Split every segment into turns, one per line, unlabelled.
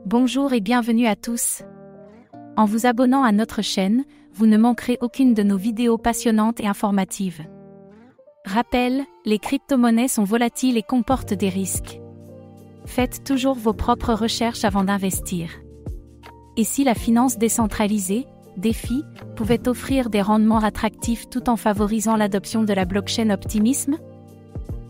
Bonjour et bienvenue à tous. En vous abonnant à notre chaîne, vous ne manquerez aucune de nos vidéos passionnantes et informatives. Rappel, les crypto-monnaies sont volatiles et comportent des risques. Faites toujours vos propres recherches avant d'investir. Et si la finance décentralisée, DeFi, pouvait offrir des rendements attractifs tout en favorisant l'adoption de la blockchain Optimism?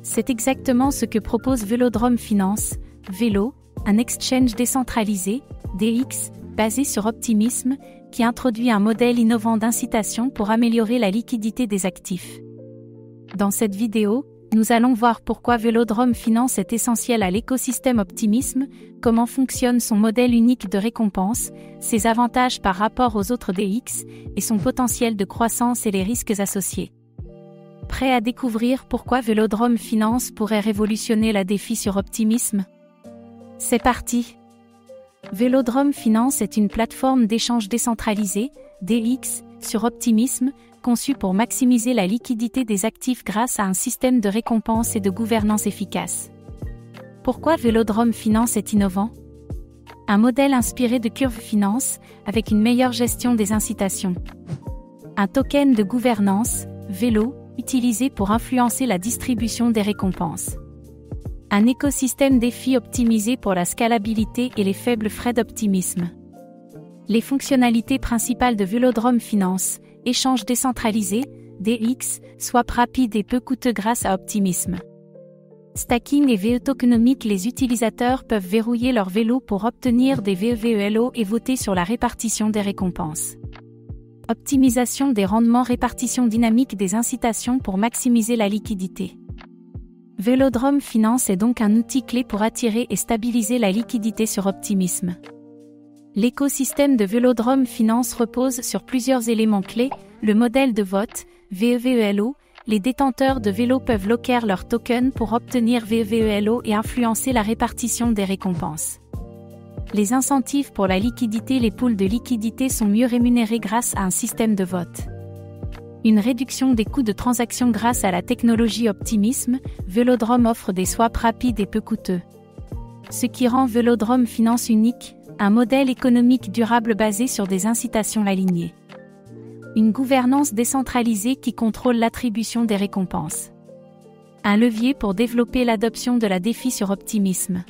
C'est exactement ce que propose Velodrome Finance, Velo, un exchange décentralisé, DX, basé sur Optimism, qui introduit un modèle innovant d'incitation pour améliorer la liquidité des actifs. Dans cette vidéo, nous allons voir pourquoi Velodrome Finance est essentiel à l'écosystème Optimism, comment fonctionne son modèle unique de récompense, ses avantages par rapport aux autres DX, et son potentiel de croissance et les risques associés. Prêt à découvrir pourquoi Velodrome Finance pourrait révolutionner la DeFi sur Optimism? C'est parti! Velodrome Finance est une plateforme d'échange décentralisée, DX, sur Optimism, conçue pour maximiser la liquidité des actifs grâce à un système de récompense et de gouvernance efficace. Pourquoi Velodrome Finance est innovant? Un modèle inspiré de Curve Finance, avec une meilleure gestion des incitations. Un token de gouvernance, Velo, utilisé pour influencer la distribution des récompenses. Un écosystème DeFi optimisé pour la scalabilité et les faibles frais d'optimisme. Les fonctionnalités principales de Velodrome Finance, échange décentralisé, DX, swap rapide et peu coûteux grâce à Optimism. Stacking et VE tokenomique. Les utilisateurs peuvent verrouiller leur vélo pour obtenir des VEVELO et voter sur la répartition des récompenses. Optimisation des rendements. Répartition dynamique des incitations pour maximiser la liquidité. Velodrome Finance est donc un outil clé pour attirer et stabiliser la liquidité sur Optimism. L'écosystème de Velodrome Finance repose sur plusieurs éléments clés, le modèle de vote, VEVELO, les détenteurs de vélos peuvent locker leurs tokens pour obtenir VEVELO et influencer la répartition des récompenses. Les incentives pour la liquidité. Les pools de liquidité sont mieux rémunérés grâce à un système de vote. Une réduction des coûts de transaction grâce à la technologie Optimism, Velodrome offre des swaps rapides et peu coûteux. Ce qui rend Velodrome Finance unique, un modèle économique durable basé sur des incitations alignées. Une gouvernance décentralisée qui contrôle l'attribution des récompenses. Un levier pour développer l'adoption de la DeFi sur Optimism.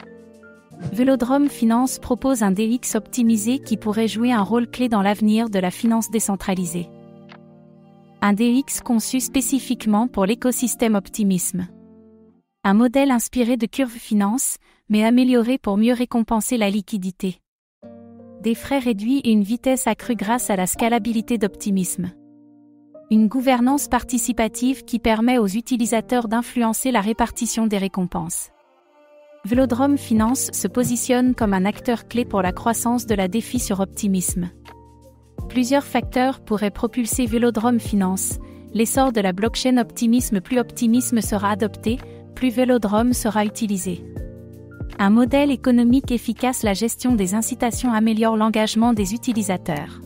Velodrome Finance propose un DX optimisé qui pourrait jouer un rôle clé dans l'avenir de la finance décentralisée. Un DX conçu spécifiquement pour l'écosystème Optimism. Un modèle inspiré de Curve Finance, mais amélioré pour mieux récompenser la liquidité. Des frais réduits et une vitesse accrue grâce à la scalabilité d'Optimism. Une gouvernance participative qui permet aux utilisateurs d'influencer la répartition des récompenses. Velodrome Finance se positionne comme un acteur clé pour la croissance de la DeFi sur Optimism. Plusieurs facteurs pourraient propulser Velodrome Finance. L'essor de la blockchain Optimism. Plus Optimism sera adopté, plus Velodrome sera utilisé. Un modèle économique efficace. La gestion des incitations améliore l'engagement des utilisateurs.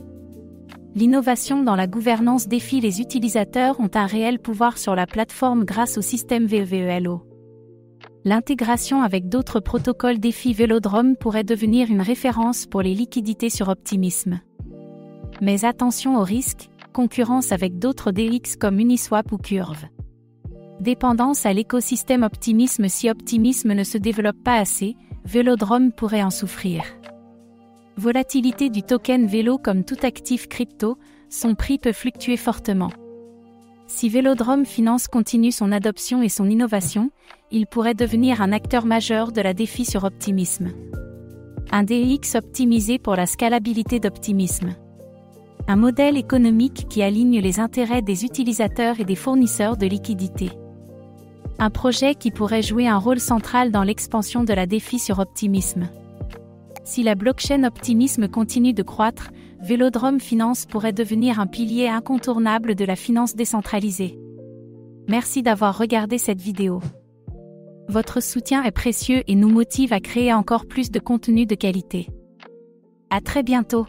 L'innovation dans la gouvernance DeFi. Les utilisateurs ont un réel pouvoir sur la plateforme grâce au système VEVELO. L'intégration avec d'autres protocoles DeFi. Velodrome pourrait devenir une référence pour les liquidités sur Optimism. Mais attention aux risques, concurrence avec d'autres DX comme Uniswap ou Curve. Dépendance à l'écosystème Optimism. Si Optimism ne se développe pas assez, Velodrome pourrait en souffrir. Volatilité du token Velo. Comme tout actif crypto, son prix peut fluctuer fortement. Si Velodrome Finance continue son adoption et son innovation, il pourrait devenir un acteur majeur de la DeFi sur Optimism. Un DX optimisé pour la scalabilité d'Optimism. Un modèle économique qui aligne les intérêts des utilisateurs et des fournisseurs de liquidités. Un projet qui pourrait jouer un rôle central dans l'expansion de la DeFi sur Optimism. Si la blockchain Optimism continue de croître, Velodrome Finance pourrait devenir un pilier incontournable de la finance décentralisée. Merci d'avoir regardé cette vidéo. Votre soutien est précieux et nous motive à créer encore plus de contenu de qualité. À très bientôt.